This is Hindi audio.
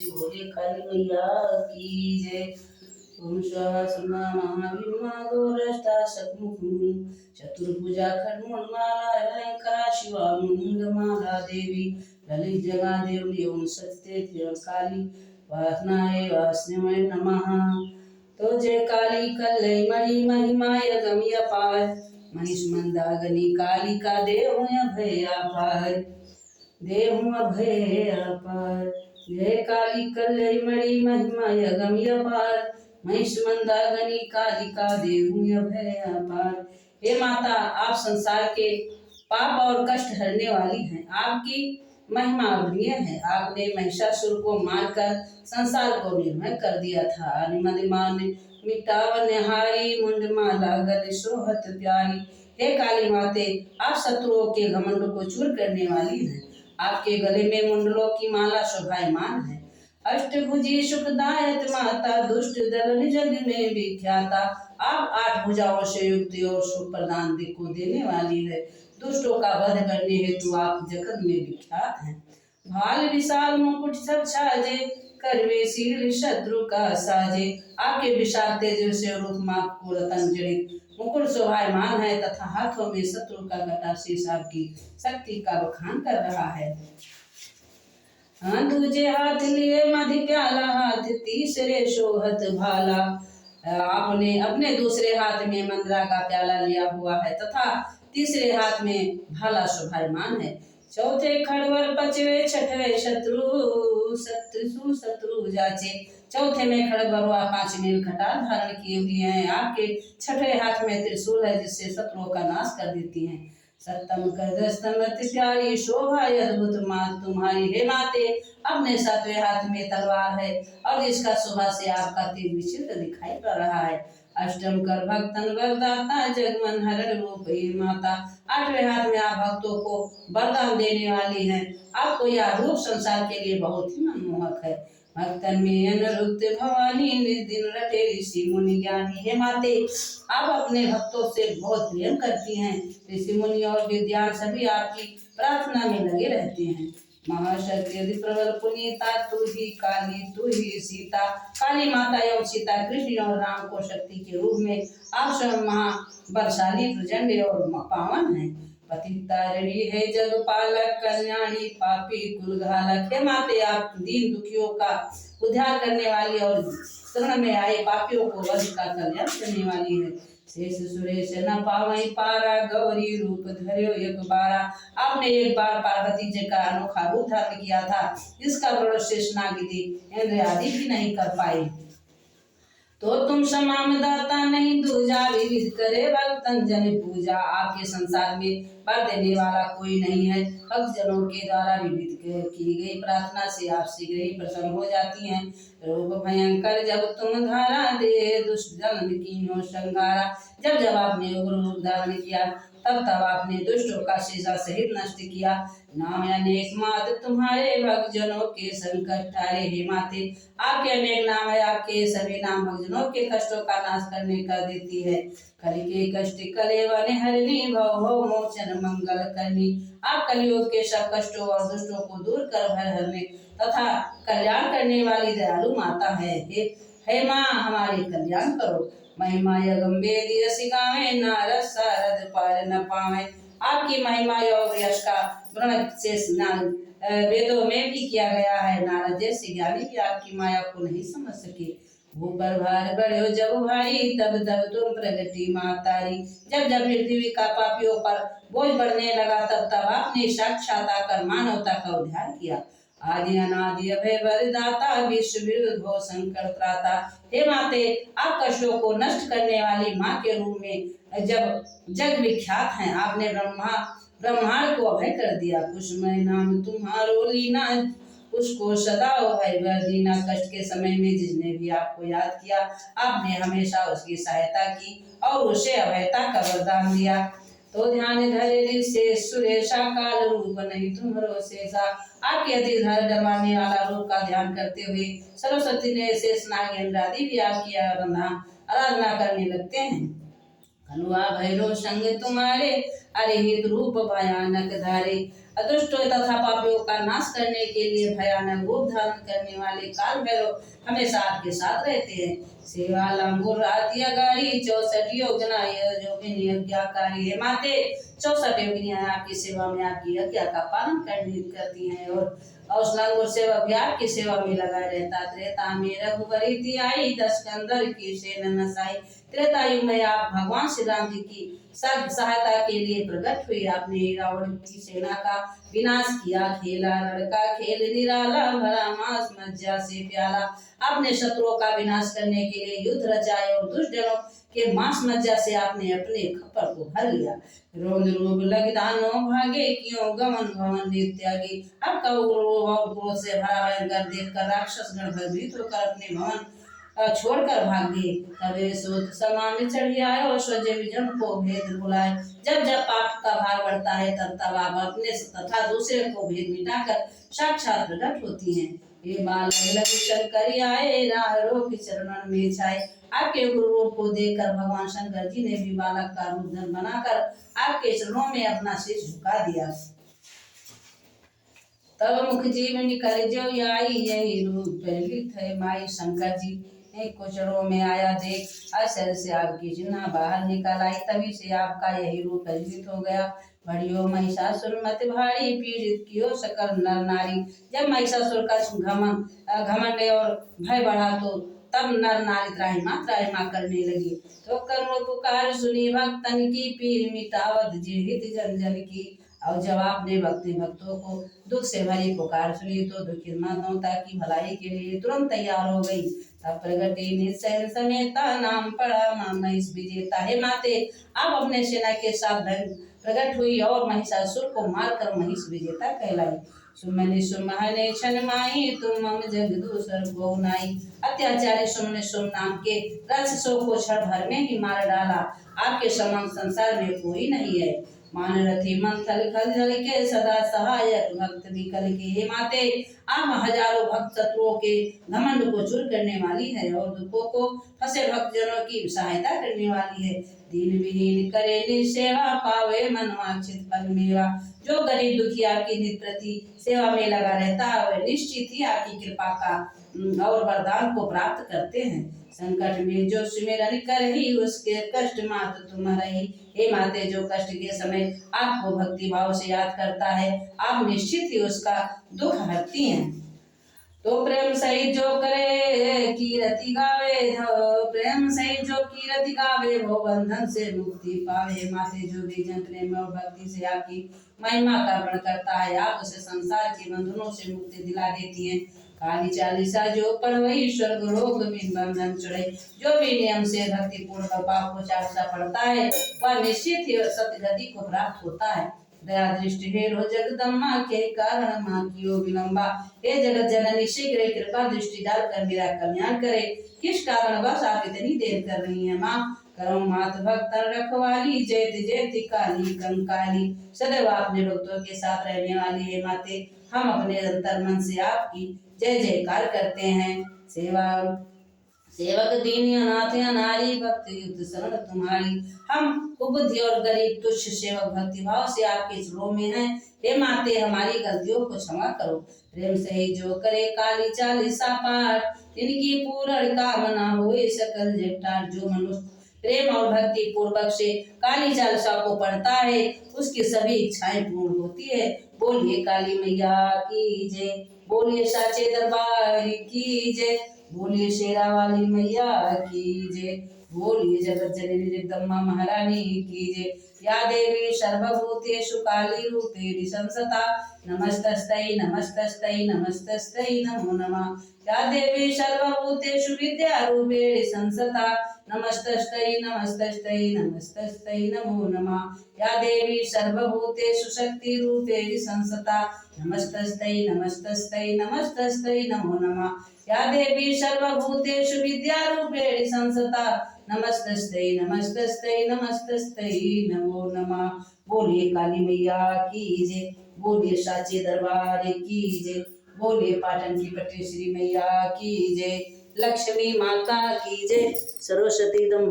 भोले काली मैया की जय। ओम सहस्रमा महाभीमा गोरष्टा शतमुखी चतुर्भुजा खड्गमाला भयंकरा शिवा मुंडमाला देवी ललित जगा देवी ओम सत्य काली वासनाय वासनाय नमः। तो जय काली कल्लै मणि महिमाय गम्य पार महिष मंदागनी कालिका देव अभय अपार देव अभय अपार। जय काली कल्लै मणि महिमा यगम्य पार महिष मंदागनी कालिका देहु अभय अपार। हे माता, आप संसार के पाप और कष्ट हरने वाली हैं। आपकी महिमा अग्रणीय है। आपने महिषासुर को मारकर संसार को निर्मय कर दिया था। निमदिमान मिटावन हारी मुंडमाला गले सोहत प्यारी। हे काली माते, आप शत्रुओं के घमंड को चूर करने वाली हैं। आपके गले में मुंडलों की माला शोभायमान है। अष्टभुजी सुखदायक माता दुष्ट दलन जग में विख्याता। आप 8 भुजाओं से युक्त और सुख प्रदान को देने वाली है। दुष्टों का वध करने हेतु आप जगत में विख्यात हैं। भाल विशाल मुकुट सब छाजे करवे शील शत्रु का साजे। आपके विशाल तेज से रूप माप को रतन जड़ित मुकुट शोभायमान है तथा हाथों में शत्रु का गटा शीश आपकी शक्ति का बखान कर रहा है। दूजे हाथ लिए मधि प्याला हाथ तीसरे शोहत भाला। आपने अपने दूसरे हाथ में मंद्रा का प्याला लिया हुआ है तथा तीसरे हाथ में भाला शोभायमान है। चौथे खड़वर पचवे छठवे शत्रु जाचे। चौथे में खड़बर व 5 में खटाल धारण किए हुए हैं। आपके छठे हाथ में त्रिशूल है जिससे शत्रुओं का नाश कर देती हैं। सत्तम कर प्यारी शोभा अद्भुत मात तुम्हारी। हे माते, अपने 7वें हाथ में तलवार है और इसका शोभा से आपका तेज विचित्र दिखाई पड़ रहा है। अष्टम कर भक्तन वरदाता जगमन हरण रूप माता। 8वें हाथ में आप भक्तों को वरदान देने वाली हैं। आपको यह रूप संसार के लिए बहुत ही मनमोहक है। भक्तन में अनुरुक्त भवानी निर्दिन रटे ऋषि मुनि ज्ञानी। हे माते, आप अपने भक्तों से बहुत प्रेम करती हैं। ऋषि मुनि और विद्वान सभी आपकी प्रार्थना में लगे रहते हैं। महाशक्ति यदि प्रबल पुनीता तू ही काली तू ही सीता। काली माता एवं सीता कृष्ण और राम को शक्ति के रूप में आप स्वयं महाबलशाली प्रचंड और पावन है। पतितारिणी है जग पालक कल्याणी पापी कुलघालक। हे माते, आप दीन दुखियों का उद्धार करने वाली और शरण में आए पापियों को वध का कल्याण करने वाली है। शेष सुरेश न पावई पारा गौरी रूप धर्यो एक बारा। आपने एक बार पार्वती जी का अनोखा रूप धारण किया था जिसका वर्णन शेष नागिनी इंद्र आदि भी नहीं कर पाए। तो तुम समाम दाता नहीं दूजा विविध करे भक्तन जन पूजा। आपके संसार में वर देने वाला कोई नहीं है। भक्त जनों के द्वारा विविध की गई प्रार्थना से आप शीघ्र ही प्रसन्न हो जाती हैं। रूप भयंकर जब तुम धारा दे दुष्ट जन कीन्यो संगारा। जब जब आपने उग्र रूप धारण किया तब तब आपने दुष्टों का शीशा सहित नष्ट किया। नाम अनेक मात तुम्हारे भक्त जनों के संकट टारे। हे माते, आपके अनेक नाम है। आपके सभी नाम भक्त जनों के कष्टों का नाश करने कर देती है। कलि के कष्ट कलेवन हरणी भव भव मोचन मंगल करनी। आप कलियुग के सब कष्टों और दुष्टों को दूर कर भय हरने तथा कल्याण करने वाली दयालु माता है। हे माँ, हमारे कल्याण करो। महिमा यगम्बेदी यश गावे नारद सारद पार न पावे। आपकी महिमा और यश का वर्णन शेष वेदों में भी किया गया है। नारद जैसे ज्ञानी भी आपकी माया को नहीं समझ सके। ऊपर भार बढ़ो जब भारी तब तब तुम प्रगति मातारी। जब जब पृथ्वी का पापियों पर बोझ बढ़ने लगा तब तब आपने साक्षात आकर मानवता का उद्धार किया। आदि अनादि अभय वरदाता विश्व विभो संकट त्राता। हे माते, आप कष्टों को नष्ट करने वाली माँ के रूप में जब जग विख्यात हैं। आपने ब्रह्मांड को अभय कर दिया। कुसुमय नाम तुम्हारो लीना उसको सदा अभय दीना। कष्ट के समय में जिसने भी आपको याद किया आपने हमेशा उसकी सहायता की और उसे अभयता का वरदान दिया। तो ध्यान धरे से सुरेशा काल रूप नहीं तुम्हारो शेषा। आपके अति डरवाने वाला रूप का ध्यान करते हुए सरस्वती ने शेष नागेंद्र आदि भी आपकी आराधना करने लगते हैं। कनुआ भैरव संग तुम्हारे अरे हित रूप भयानक धारे। अदुष्टों तथा पापियों का नाश करने के लिए भयानक रूप धारण करने वाले काल भैरव हमेशा आपके साथ रहते हैं। सेवा लंगुर आदि अगारी 64 योजना योगिनी यज्ञाकारी है माते 64 योगिनियां आपकी सेवा में आपकी यज्ञ का पालन करती हैं और लंगुर सेवक भी आपकी सेवा में लगा रहता। त्रेता में रघुबरी आई 10 कंदर की सेना नसाई। त्रेता युग में आप भगवान श्री राम जी की सहायता के लिए प्रकट हुई। आपने रावण की सेना का विनाश किया। खेला लड़का खेल निराला भरा मांस मज्जा से प्याला। आपने शत्रुओं का विनाश करने के लिए युद्ध रचाए और दुष्टजनों के मांस मज्जा से आपने अपने खप्पर को भर लिया। रोग रूप लग दानों भागे क्यों गमन भवन त्यागी। आपका क्रोध से भरा भयंकर देखकर राक्षस गण भयभीत होकर अपने भवन छोड़कर भाग गए। तबे सोत समा में चढ़ी आए और स्वजय विजन को भेद बुलाए। जब जब पाप का भार बढ़ता है तब आप अपने तथा दूसरे को भेद मिटाकर साक्षात प्रकट होती हैं। ये बाल शंकर आए राहरों के चरणों में छाए। आपके गुरु को देखकर भगवान शंकर जी ने भी बालक का रूप धन बनाकर आपके चरणों में अपना शीश झुका दिया। तब मुख जीवनी कर जो आई यही रूप लिख है माई। शंकर जी कुचड़ों में आया देख अशर से आपकी चिन्ह बाहर निकल आई। तभी से आपका यही रूप प्रज्वलित हो गया। बढ़ियो महिषासुर मत भारी पीड़ित कियो सकल नर नारी। जब महिषासुर का घमंड और भय बढ़ा तो तब नर नारी त्राहिमाम करने लगी। तो कर्म पुकार सुनी भक्तन की पीर मिटावत जीवित जन जन की। और जब आपने भक्तों को दुख से भरी पुकार सुनी तो दुखी मानवता की भलाई के लिए तुरंत तैयार हो गई। तब प्रगति निश्चय समेता नाम पड़ा महिष विजेता। हे माते आप अपने सेना के साथ प्रकट हुई और महिषासुर को मारकर महिष विजेता कहलाई। सुमनि सुमहने क्षण माही तुम मम जग दूसर को नाई। अत्याचारी सुमन सुम नाम के राक्षसों को क्षण भर में ही मार डाला। आपके समान संसार में कोई नहीं है। मान रथी मंथल खल के सदा सहायक भक्त विकल के। हे माते आप हजारों भक्त शत्रुओं के घमंड को चूर करने वाली है और दुखों को फंसे भक्त जनों की सहायता करने वाली है। दीन विहीन करे निसेवा पावे मनवांछित फल मेवा। जो गरीब दुखी आपकी नित प्रति सेवा में लगा रहता है वह निश्चित ही आपकी कृपा का और वरदान को प्राप्त करते हैं। संकट में जो सुमिरन कर ही उसके कष्ट मात तुम्हारा ही। हे माते जो कष्ट के समय आपको भक्ति भाव से याद करता है आप निश्चित ही उसका दुख हरती हैं। तो प्रेम सहित जो करे कीरति गावे प्रेम सहित जो कीरति गावे वो बंधन से मुक्ति पावे। माते जो भी जन प्रेम और भक्ति से आपकी महिमा का वर्ण करता है आप उसे संसार के बंधनों से मुक्ति दिला देती हैं। काली चालीसा जो पढ़वई स्वर्ग लोक में बंधन चढ़े। जो भी नियम से भक्ति पूर्ण पाप को चालीसा पढ़ता है वह निश्चित ही सतगति को प्राप्त होता है। दया दृष्टि हेरो जगदम्मा के कारण मां कियो विलंबा। हे जगत जननी शीघ्र कृपा दृष्टि डालकर मेरा कल्याण करे। किस कारण बस आप इतनी देर कर रही हैं माँ। करो मात भक्त रखवाली जयति जयति काली कंकाली। सदैव अपने भक्तों के साथ रहने वाली है माते हम अपने अंतर मन से आपकी जय जयकार करते हैं। सेवक दीन अनाथ अनारी भक्ति युक्त शरण तुम्हारी। हम कुबुद्धि और गरीब तुच्छ सेवक भक्ति भाव से आपके चरणों में हैं। हे माते हमारी गलतियों को क्षमा करो। प्रेम से ही जो करे काली चालीसा पाठ तिनकी पूर्ण कामना होए सकल जगटार। जो मनुष्य प्रेम और भक्ति पूर्वक से काली चालीसा को पढ़ता है उसकी सभी इच्छाएं पूर्ण होती है। बोलिए काली मैया की जय। बोलिए साचे दरबार की जय। बोलिए शेरा वाली मैया की जय। बोलिए जगत जननी जगदम्बा महारानी की जय। या देवी सर्वभूतेषु काली रूपेण संस्थिता नमस्तस्यै नमस्तस्यै नमस्तस्यै नमो नमः। या देवी सर्वभूतेषु विद्यारूपेण संस्थिता नमस्तस्यै नमस्तस्यै नमस्तस्यै नमो नमः। या देवी सर्वभूतेषु शक्तिरूपेण संस्थिता नमस्तस्यै नमस्तस्यै नमस्तस्यै नमो नमः। या देवी सर्वभूतेषु विद्यारूपेण संस्थिता नमस्तस्यै नमस्तस्यै नमस्तस्यै नमो नमः। बोलिए काली मैया की जय। बोलिए साचे दरबार की जय। बोलिए पाटन की पट्टी श्री मैया की जय। लक्ष्मी माता की जय। सरस्वती